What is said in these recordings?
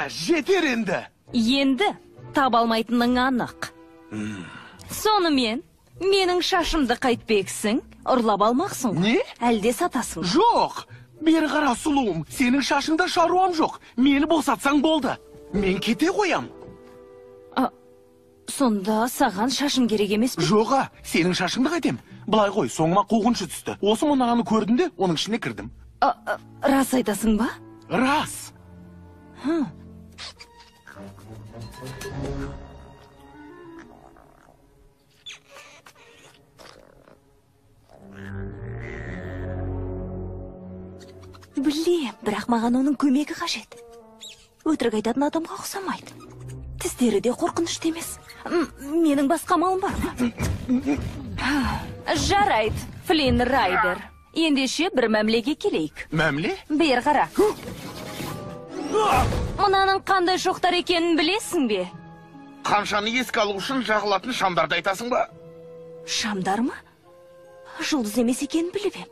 Жетер енді. Енді таба алмайтының анық. Сонымен, менің шашымды қайтпексің, ұрлап алмақсың. Не? Әлде сатасың? Жоқ, бері қара сұлуым, сенің шашыңда шаруам жоқ. Мені босатсаң болды. Мен кете қоям. Сонда саған шашым керек емес пе? Жоға, сенің шашыңды қайтем. Былай қой, соңыма қуғыншы түсті. Осы мұнағаны көрдім де, оның ішіне кірдім. Рас айтасың ба? Рас. Білем, бірақ маған оның көмегі қажет. Өтірік айтатын адамға ұқсамайды. Тістері де қорқынышты емес. Менің басқа амалым бар ма? Жарайды, Флинн Райдер. Ендеше бір мәмлеге келейік. Мәмле? Бер қара. Мұнаның қандай шоқтар екенін білесің бе? Қаншаны еске алу үшін жағылатын шамдарды айтасың ба? Шамдар ма? Жұлдыз емес екенін біліп ем.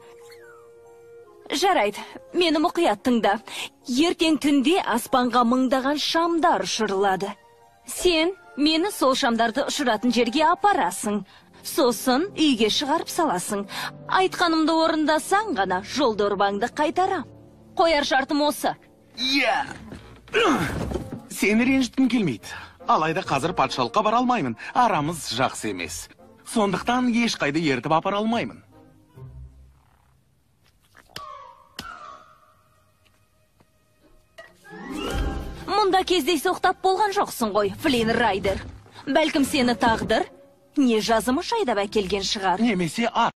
Жарайды, мені мұқият тыңда. Ертең түнде аспанға мыңдаған шамдар ұшырылады. Сен мені сол шамдарды ұшыратын жерге апарасың. Сосын үйге шығарып саласың. Айтқанымды орындасаң ғана жолды ұрбаңды қайтарам. Қояр шартым осы. Сені ренжіткім келмейді. Алайда қазір патшалыққа бара алмаймын. Арамыз жақсы емес. Сондықтан ешқайды ертіп апара алмаймын. Мұнда кездейсоқтап болған жоқсың ғой, Флинн Райдер. Бәлкім сені тағдыр, не жазымы шайдап әкелген шығар. Немесе ат.